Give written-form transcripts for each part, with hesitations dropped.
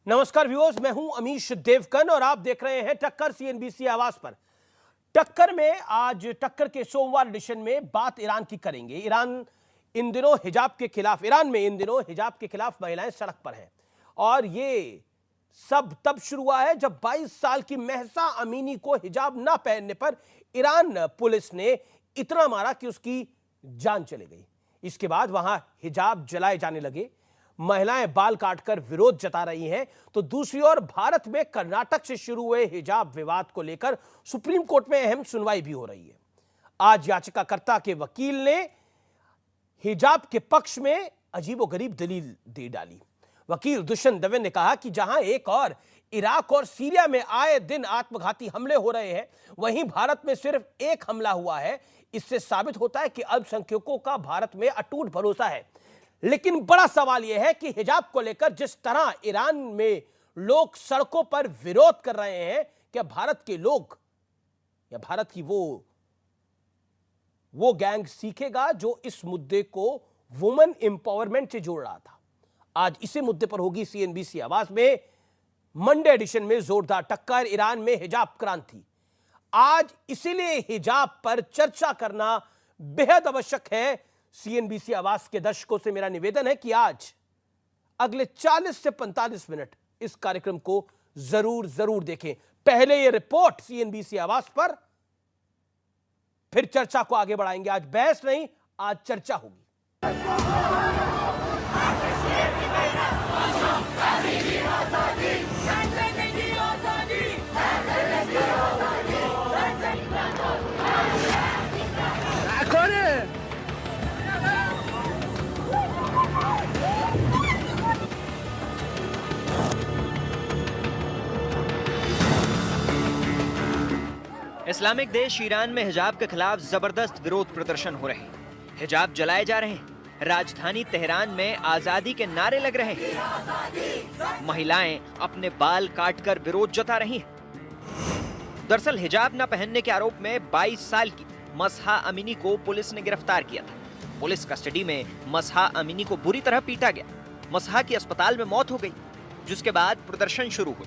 नमस्कार व्यूअर्स, मैं हूं अमीश देवकन और आप देख रहे हैं टक्कर सीएनबीसी आवाज पर। टक्कर में आज टक्कर के सोमवार एडिशन में बात ईरान की करेंगे। ईरान में इन दिनों हिजाब के खिलाफ महिलाएं सड़क पर हैं और ये सब तब शुरू हुआ है जब 22 साल की महसा अमीनी को हिजाब ना पहनने पर ईरान पुलिस ने इतना मारा कि उसकी जान चली गई। इसके बाद वहां हिजाब जलाए जाने लगे, महिलाएं बाल काटकर विरोध जता रही हैं। तो दूसरी ओर भारत में कर्नाटक से शुरू हुए हिजाब विवाद को लेकर सुप्रीम कोर्ट में अहम सुनवाई भी हो रही है। आज याचिकाकर्ता के वकील ने हिजाब के पक्ष में अजीबोगरीब दलील दे डाली। वकील दुष्यंत दवे ने कहा कि जहां एक और इराक और सीरिया में आए दिन आत्मघाती हमले हो रहे हैं, वहीं भारत में सिर्फ एक हमला हुआ है। इससे साबित होता है कि अल्पसंख्यकों का भारत में अटूट भरोसा है। लेकिन बड़ा सवाल यह है कि हिजाब को लेकर जिस तरह ईरान में लोग सड़कों पर विरोध कर रहे हैं, क्या भारत के लोग या भारत की वो गैंग सीखेगा जो इस मुद्दे को वुमेन एम्पावरमेंट से जोड़ रहा था। आज इसी मुद्दे पर होगी सीएनबीसी आवाज में मंडे एडिशन में जोरदार टक्कर, ईरान में हिजाब क्रांति। आज इसीलिए हिजाब पर चर्चा करना बेहद आवश्यक है। सीएनबीसी आवाज के दर्शकों से मेरा निवेदन है कि आज अगले 40 से 45 मिनट इस कार्यक्रम को जरूर देखें। पहले ये रिपोर्ट सीएनबीसी आवाज पर, फिर चर्चा को आगे बढ़ाएंगे। आज बहस नहीं, आज चर्चा होगी। इस्लामिक देश ईरान में हिजाब के खिलाफ जबरदस्त विरोध प्रदर्शन हो रहे हैं। हिजाब जलाए जा रहे हैं। राजधानी तेहरान में आजादी के नारे लग रहे हैं। महिलाएं अपने बाल काटकर विरोध जता रही हैं। दरअसल हिजाब न पहनने के आरोप में 22 साल की मसहा अमीनी को पुलिस ने गिरफ्तार किया था। पुलिस कस्टडी में मसहा अमीनी को बुरी तरह पीटा गया। मसहा की अस्पताल में मौत हो गई, जिसके बाद प्रदर्शन शुरू हुए।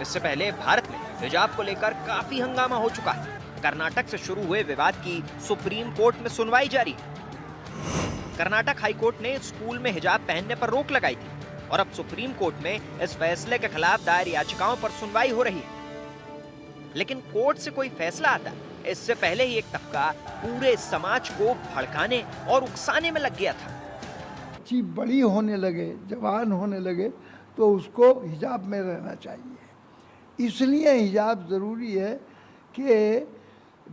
इससे पहले भारत में हिजाब को लेकर काफी हंगामा हो चुका है। कर्नाटक से शुरू हुए विवाद की सुप्रीम कोर्ट में सुनवाई जारी है। कर्नाटक हाई कोर्ट ने स्कूल में हिजाब पहनने पर रोक लगाई थी और अब सुप्रीम कोर्ट में इस फैसले के खिलाफ दायर याचिकाओं पर सुनवाई हो रही है। लेकिन कोर्ट से कोई फैसला आता, इससे पहले ही एक तबका पूरे समाज को भड़काने और उकसाने में लग गया था। बच्ची बड़ी होने लगे, जवान होने लगे तो उसको हिजाब में रहना चाहिए। इसलिए हिजाब ज़रूरी है कि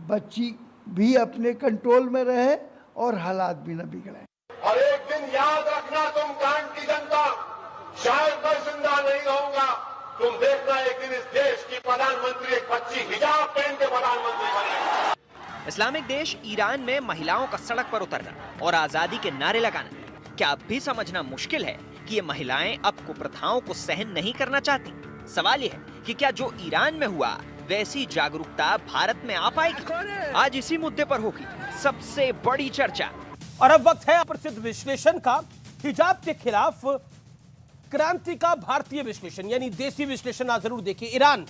बच्ची भी अपने कंट्रोल में रहे और हालात भी न बिगड़े। और एक दिन याद रखना, तुम कांड की जनता, शायद मैं जिंदा नहीं रहूंगा, तुम देखना एक दिन इस देश की प्रधानमंत्री एक बच्ची हिजाब पहन के प्रधानमंत्री बनेगी। इस्लामिक देश ईरान में महिलाओं का सड़क पर उतरना और आजादी के नारे लगाना, क्या अब भी समझना मुश्किल है कि ये महिलाएं अब कुप्रथाओं को सहन नहीं करना चाहती? सवाल ये है कि क्या जो ईरान में हुआ वैसी जागरूकता भारत में आ पाएगी? आज इसी मुद्दे पर होगी सबसे बड़ी चर्चा। और अब वक्त है प्रसिद्ध विश्लेषण का, हिजाब के खिलाफ क्रांति का भारतीय विश्लेषण, यानी देसी विश्लेषण आज जरूर देखिए। ईरान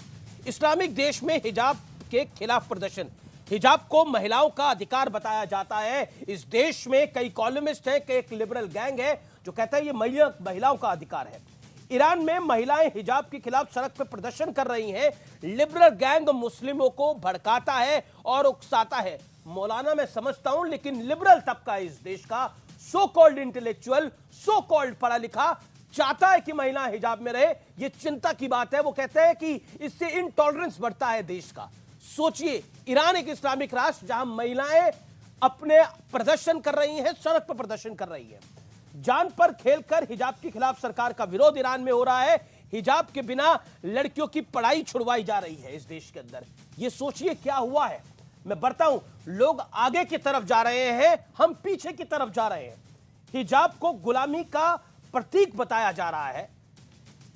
इस्लामिक देश में हिजाब के खिलाफ प्रदर्शन। हिजाब को महिलाओं का अधिकार बताया जाता है। इस देश में कई कॉलमिस्ट हैं, एक लिबरल गैंग है जो कहता है ये महिलाओं का अधिकार है। ईरान में महिलाएं हिजाब के खिलाफ सड़क पर प्रदर्शन कर रही हैं। लिबरल गैंग मुस्लिमों को भड़काता है और उकसाता है। मौलाना मैं समझता हूं, लेकिन लिबरल तबका इस देश का, so called intellectual, so called पढ़ा लिखा, चाहता है कि महिला हिजाब में रहे। यह चिंता की बात है। वो कहते हैं कि इससे इनटॉलरेंस बढ़ता है देश का। सोचिए, ईरान एक इस्लामिक राष्ट्र जहां महिलाएं अपने प्रदर्शन कर रही हैं, सड़क पर प्रदर्शन कर रही हैं। जान पर खेलकर हिजाब के खिलाफ सरकार का विरोध ईरान में हो रहा है। हिजाब के बिना लड़कियों की पढ़ाई छुड़वाई जा रही है इस देश के अंदर। यह सोचिए क्या हुआ है। मैं बढ़ता हूं, लोग आगे की तरफ जा रहे हैं, हम पीछे की तरफ जा रहे हैं। हिजाब को गुलामी का प्रतीक बताया जा रहा है,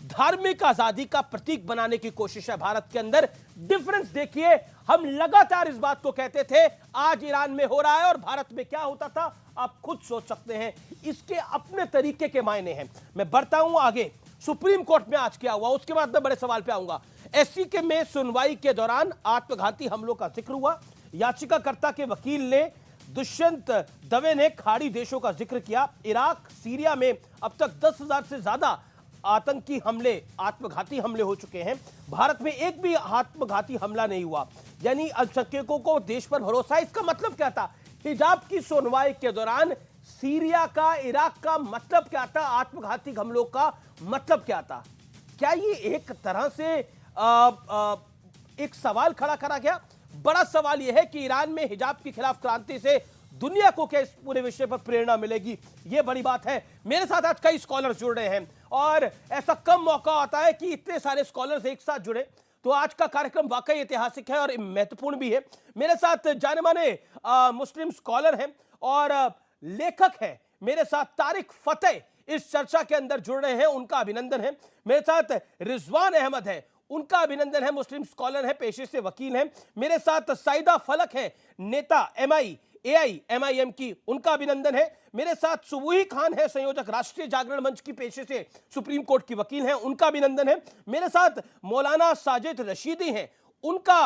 धार्मिक आजादी का प्रतीक बनाने की कोशिश है भारत के अंदर। डिफरेंस देखिए, हम लगातार इस बात को कहते थे, आज ईरान में हो रहा है और भारत में क्या होता था, आप खुद सोच सकते हैं। इसके अपने तरीके के मायने हैं। मैं बढ़ता हूं आगे, सुप्रीम कोर्ट में आज क्या हुआ, उसके बाद मैं बड़े सवाल पे आऊंगा। एससी के में सुनवाई के दौरान आत्मघाती हमलों का जिक्र हुआ। याचिकाकर्ता के वकील ने, दुष्यंत दवे ने खाड़ी देशों का जिक्र किया। इराक, सीरिया में अब तक 10,000 से ज्यादा आतंकी हमले, आत्मघाती हमले हो चुके हैं। भारत में एक भी आत्मघाती हमला नहीं हुआ, यानी अल्पसंख्यकों को देश पर भरोसा। इसका मतलब क्या था? हिजाब की सुनवाई के दौरान सीरिया का, इराक का मतलब क्या था, आत्मघाती हमलों का मतलब क्या था? क्या ये एक तरह से एक सवाल खड़ा करा गया? बड़ा सवाल यह है कि ईरान में हिजाब के खिलाफ क्रांति से दुनिया को क्या इस पूरे विषय पर प्रेरणा मिलेगी, यह बड़ी बात है। मेरे साथ आज कई स्कॉलर्स जुड़ रहे हैं और ऐसा कम मौका आता है कि इतने सारे स्कॉलर्स एक साथ जुड़े, तो आज का कार्यक्रम वाकई ऐतिहासिक है और महत्वपूर्ण भी है। मेरे साथ जाने माने मुस्लिम स्कॉलर हैं और लेखक हैं, मेरे साथ तारिक फतेह इस चर्चा के अंदर जुड़ रहे हैं, उनका अभिनंदन है। मेरे साथ रिजवान अहमद है, उनका अभिनंदन है, मुस्लिम स्कॉलर है, पेशे से वकील हैं। मेरे साथ साइदा फलक है, नेता MIM की, उनका अभिनंदन है। मेरे साथ सुबूही खान है, संयोजक राष्ट्रीय जागरण मंच की, पेशे से सुप्रीम कोर्ट की वकील हैं, उनका अभिनंदन है। मेरे साथ मौलाना साजिद रशीदी हैं, उनका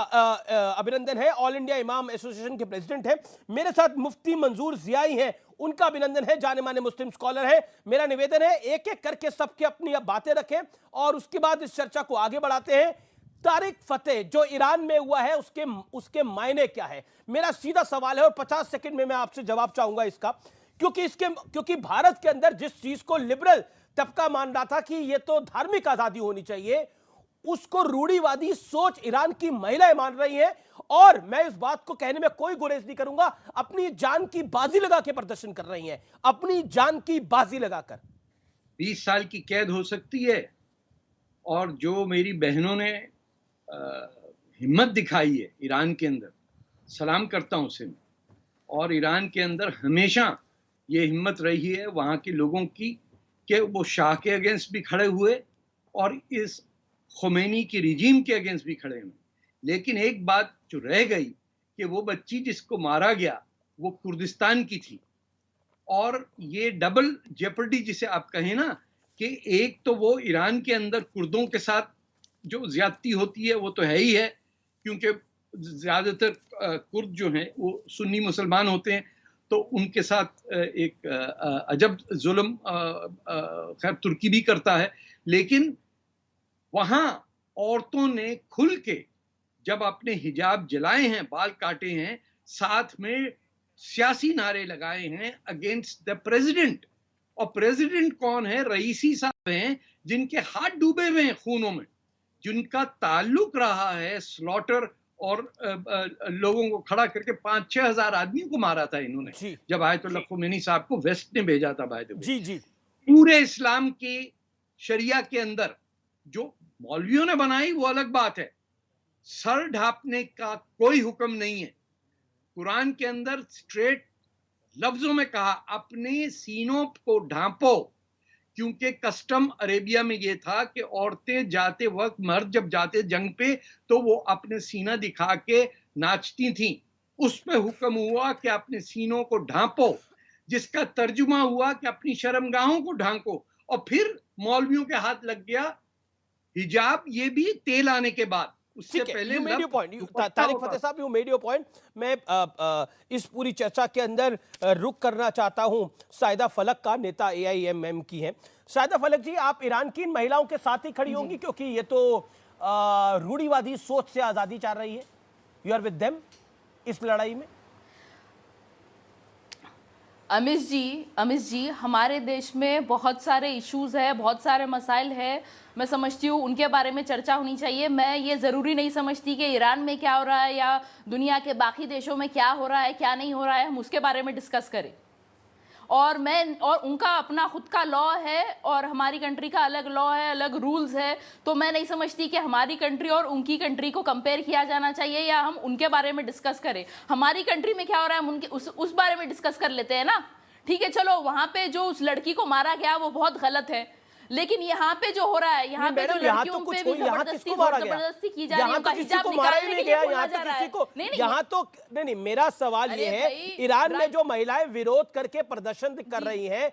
अभिनंदन है, ऑल इंडिया इमाम एसोसिएशन के प्रेसिडेंट हैं। मेरे साथ मुफ्ती मंजूर जियाई हैं, उनका अभिनंदन है, जाने माने मुस्लिम स्कॉलर हैं। मेरा निवेदन है, एक एक करके सबके अपनी बातें रखें और उसके बाद इस चर्चा को आगे बढ़ाते हैं। तारिक फतेह, जो ईरान में हुआ है उसके मायने क्या है? मेरा सीधा सवाल है और 50 सेकंड में मैं आपसे जवाब चाहूंगा इसका, क्योंकि भारत के अंदर जिस चीज को लिबरल तबका मान रहा था कि यह तो धार्मिक आजादी होनी चाहिए, उसको रूढ़िवादी सोच ईरान की महिलाएं मान रही हैं। और मैं इस बात को कहने में कोई गुरेज नहीं करूंगा, अपनी जान की बाजी लगा के प्रदर्शन कर रही हैं, अपनी जान की बाजी लगाकर। 20 साल की कैद हो सकती है। और जो मेरी बहनों ने हिम्मत दिखाई है ईरान के अंदर, सलाम करता हूं उसे। और ईरान के अंदर हमेशा ये हिम्मत रही है वहाँ के लोगों की कि वो शाह के अगेंस्ट भी खड़े हुए और इस खुमैनी की रिजीम के अगेंस्ट भी खड़े हुए। लेकिन एक बात जो रह गई कि वो बच्ची जिसको मारा गया वो कुर्दिस्तान की थी। और ये डबल जेपर्डी जिसे आप कहें ना, कि एक तो वो ईरान के अंदर कुर्दों के साथ जो ज्यादती होती है वो तो है ही है, क्योंकि ज्यादातर कुर्द जो हैं वो सुन्नी मुसलमान होते हैं, तो उनके साथ एक अजब जुल्म खैर तुर्की भी करता है। लेकिन वहाँ औरतों ने खुल के जब अपने हिजाब जलाए हैं, बाल काटे हैं, साथ में सियासी नारे लगाए हैं अगेंस्ट द प्रेसिडेंट। और प्रेसिडेंट कौन है? रईसी साहब हैं, जिनके हाथ डूबे हुए हैं खूनों में, जिनका ताल्लुक रहा है स्लॉटर और लोगों को खड़ा करके 5-6 हजार आदमियों को मारा था इन्होंने, जब आयतुल्लाह खुमैनी साहब को वेस्ट ने भेजा था। भाई जी पूरे इस्लाम के शरिया के अंदर जो मौलवियों ने बनाई वो अलग बात है, सर ढांपने का कोई हुक्म नहीं है। कुरान के अंदर स्ट्रेट लफ्जों में कहा, अपने सीनों को ढांपो, क्योंकि कस्टम अरेबिया में ये था कि औरतें जाते वक्त, मर्द जब जाते जंग पे तो वो अपने सीना दिखा के नाचती थीं। उस पे हुक्म हुआ कि अपने सीनों को ढांपो, जिसका तर्जुमा हुआ कि अपनी शर्मगाहों को ढांको। और फिर मौलवियों के हाथ लग गया हिजाब, ये भी तेल आने के बाद। उससे पहले तारिक फतेह साहब, यू मेड योर पॉइंट। मैं इस पूरी चर्चा के अंदर रुक करना चाहता हूं साइदा फलक का, नेता AIMM की हैं। साइदा फलक जी, आप ईरान की इन महिलाओं के साथ ही खड़ी होंगी, क्योंकि ये तो रूढ़िवादी सोच से आजादी चाह रही है। यू आर विद देम इस लड़ाई में? अमिश जी, हमारे देश में बहुत सारे इश्यूज है, बहुत सारे मसाइल है। मैं समझती हूँ उनके बारे में चर्चा होनी चाहिए। मैं ये ज़रूरी नहीं समझती कि ईरान में क्या हो रहा है या दुनिया के बाकी देशों में क्या हो रहा है, क्या नहीं हो रहा है, हम उसके बारे में डिस्कस करें। और उनका अपना खुद का लॉ है और हमारी कंट्री का अलग लॉ है, अलग रूल्स है। तो मैं नहीं समझती कि हमारी कंट्री और उनकी कंट्री को कंपेयर किया जाना चाहिए या हम उनके बारे में डिस्कस करें। हमारी कंट्री में क्या हो रहा है हम उनके उस बारे में डिस्कस कर लेते हैं ना। ठीक है, चलो वहां पे जो उस लड़की को मारा गया वो बहुत गलत है, लेकिन यहाँ पे जो हो रहा है, यहाँ पे जो लड़कियों पे भी जबरदस्ती की जा रही है, हिजाब निकालने के लिए बोला जा रहा है। यहाँ तो नहीं, मेरा सवाल ये है, ईरान में जो महिलाएं विरोध करके प्रदर्शन कर रही हैं,